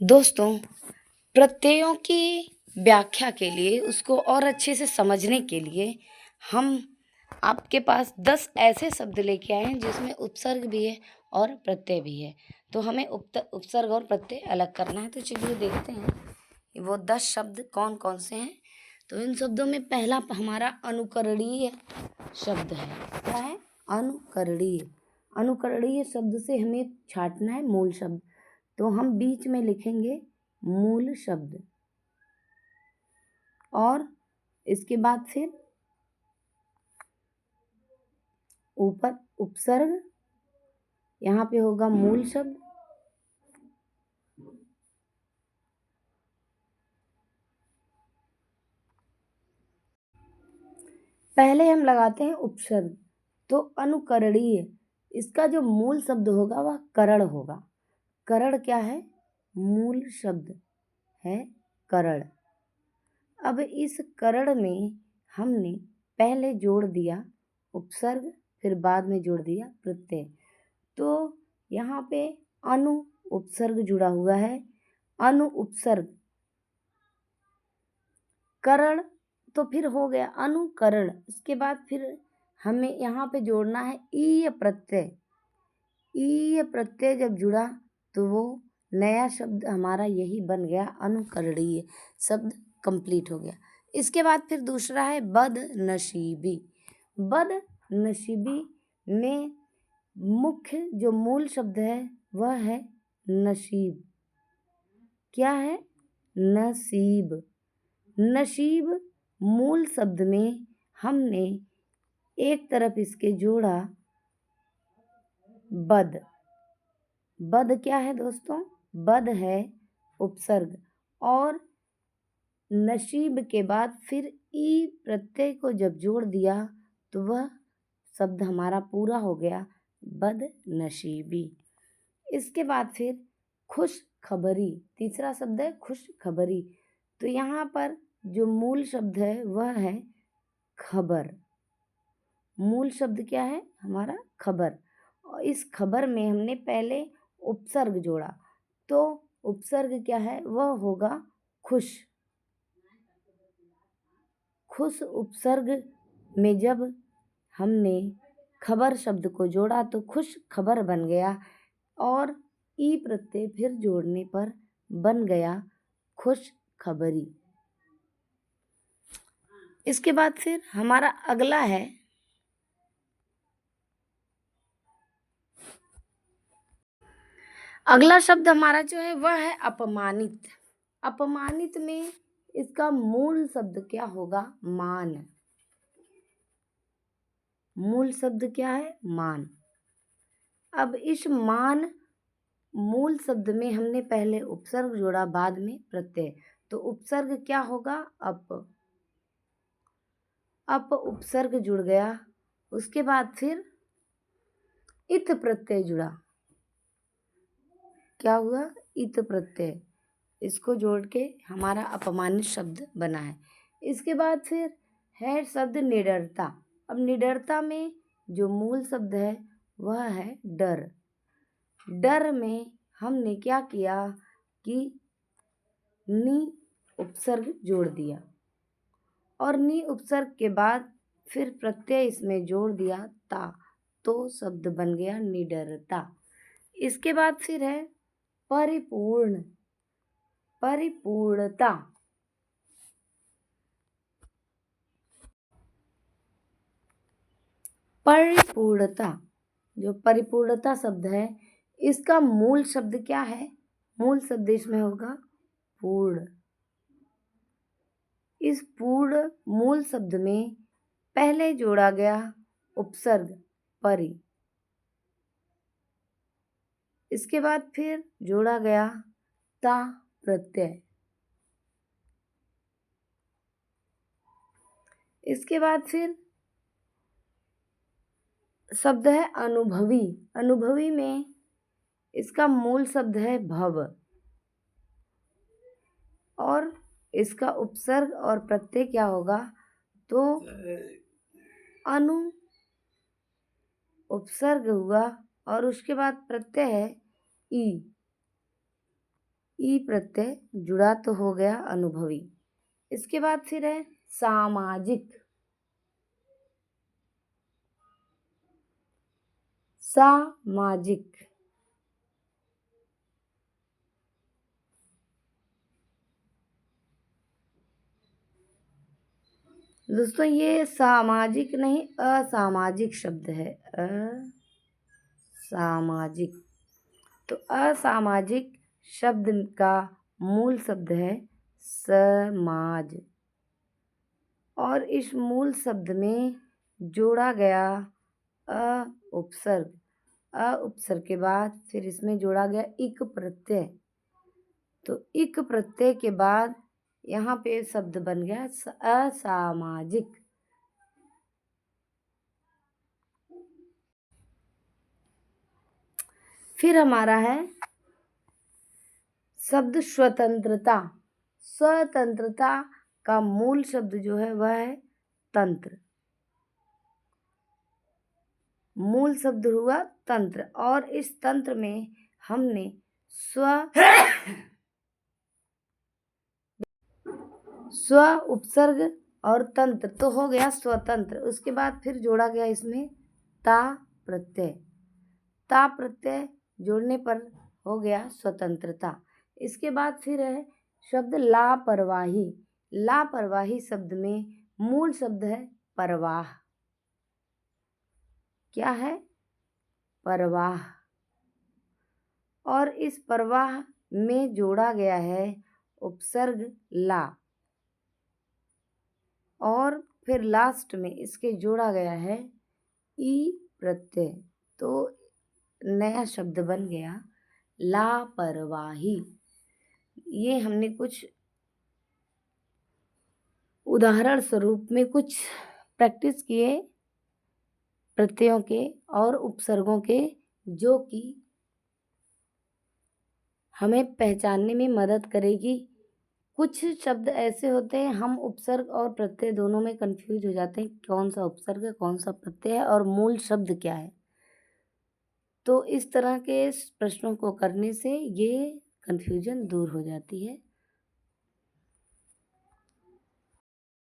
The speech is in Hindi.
दोस्तों, प्रत्ययों की व्याख्या के लिए, उसको और अच्छे से समझने के लिए हम आपके पास 10 ऐसे शब्द लेके आए हैं जिसमें उपसर्ग भी है और प्रत्यय भी है। तो हमें उपसर्ग और प्रत्यय अलग करना है। तो चलिए देखते हैं वो 10 शब्द कौन कौन से हैं। तो इन शब्दों में पहला हमारा अनुकरणीय शब्द है। क्या है? अनुकरणीय। अनुकरणीय शब्द से हमें छांटना है मूल शब्द। तो हम बीच में लिखेंगे मूल शब्द और इसके बाद फिर ऊपर उपसर्ग, यहाँ पे होगा मूल शब्द, पहले हम लगाते हैं उपसर्ग। तो अनुकरणीय, इसका जो मूल शब्द होगा वह करण होगा। करण क्या है? मूल शब्द है करण। अब इस करण में हमने पहले जोड़ दिया उपसर्ग, फिर बाद में जोड़ दिया प्रत्यय। तो यहाँ पे अनु उपसर्ग जुड़ा हुआ है। अनु उपसर्ग करण, तो फिर हो गया अनुकरण। इसके बाद फिर हमें यहाँ पे जोड़ना है ईय प्रत्यय। ईय प्रत्यय जब जुड़ा तो वो नया शब्द हमारा यही बन गया, अनुकरणीय शब्द कंप्लीट हो गया। इसके बाद फिर दूसरा है बदनसीबी। बदनसीबी में मुख्य जो मूल शब्द है वह है नसीब। क्या है? नसीब। नसीब मूल शब्द में हमने एक तरफ इसके जोड़ा बद। बद क्या है दोस्तों? बद है उपसर्ग और नसीब के बाद फिर ई प्रत्यय को जब जोड़ दिया तो वह शब्द हमारा पूरा हो गया बदनसीबी। इसके बाद फिर खुश खबरी, तीसरा शब्द है खुश खबरी। तो यहाँ पर जो मूल शब्द है वह है खबर। मूल शब्द क्या है हमारा? खबर। और इस खबर में हमने पहले उपसर्ग जोड़ा, तो उपसर्ग क्या है? वह होगा खुश। खुश उपसर्ग में जब हमने खबर शब्द को जोड़ा तो खुश खबर बन गया और ई प्रत्यय फिर जोड़ने पर बन गया खुश खबरी। इसके बाद फिर हमारा अगला है अगला शब्द हमारा जो है वह है अपमानित। अपमानित में इसका मूल शब्द क्या होगा? मान। मूल शब्द क्या है? मान। अब इस मान मूल शब्द में हमने पहले उपसर्ग जोड़ा, बाद में प्रत्यय। तो उपसर्ग क्या होगा? अप उपसर्ग जुड़ गया। उसके बाद फिर इत प्रत्यय जुड़ा। क्या हुआ? इत प्रत्यय। इसको जोड़ के हमारा अपमानित शब्द बना है। इसके बाद फिर है शब्द निडरता। अब निडरता में जो मूल शब्द है वह है डर। डर में हमने क्या किया कि नी उपसर्ग जोड़ दिया और नी उपसर्ग के बाद फिर प्रत्यय इसमें जोड़ दिया ता, तो शब्द बन गया निडरता। इसके बाद फिर है परिपूर्ण। परिपूर्णता। परिपूर्णता, जो परिपूर्णता शब्द है इसका मूल शब्द क्या है? मूल शब्द इसमें होगा पूर्ण। इस पूर्ण मूल शब्द में पहले जोड़ा गया उपसर्ग परि, इसके बाद फिर जोड़ा गया ता प्रत्यय। इसके बाद फिर शब्द है अनुभवी। अनुभवी में इसका मूल शब्द है भव और इसका उपसर्ग और प्रत्यय क्या होगा? तो अनु उपसर्ग हुआ और उसके बाद प्रत्यय है ई। ई प्रत्यय जुड़ा तो हो गया अनुभवी। इसके बाद फिर है सामाजिक। सामाजिक दोस्तों, ये सामाजिक नहीं असामाजिक शब्द है। असामाजिक। तो असामाजिक शब्द का मूल शब्द है समाज, और इस मूल शब्द में जोड़ा गया अ उपसर्ग। अ उपसर्ग के बाद फिर इसमें जोड़ा गया इक प्रत्यय। तो इक प्रत्यय के बाद यहाँ पे शब्द बन गया असामाजिक। फिर हमारा है शब्द स्वतंत्रता। स्वतंत्रता का मूल शब्द जो है वह है तंत्र। मूल शब्द हुआ तंत्र, और इस तंत्र में हमने स्व उपसर्ग और तंत्र तो हो गया स्वतंत्र। उसके बाद फिर जोड़ा गया इसमें ता प्रत्यय। ता प्रत्यय जोड़ने पर हो गया स्वतंत्रता। इसके बाद फिर है शब्द लापरवाही। लापरवाही शब्द में मूल शब्द है परवाह। क्या है? परवाह। और इस परवाह में जोड़ा गया है उपसर्ग ला, और फिर लास्ट में इसके जोड़ा गया है ई प्रत्यय। तो नया शब्द बन गया लापरवाही। ये हमने कुछ उदाहरण स्वरूप में कुछ प्रैक्टिस किए प्रत्ययों के और उपसर्गों के, जो कि हमें पहचानने में मदद करेगी। कुछ शब्द ऐसे होते हैं हम उपसर्ग और प्रत्यय दोनों में कंफ्यूज हो जाते हैं, कौन सा उपसर्ग है कौन सा प्रत्यय है और मूल शब्द क्या है। तो इस तरह के प्रश्नों को करने से ये कंफ्यूजन दूर हो जाती है।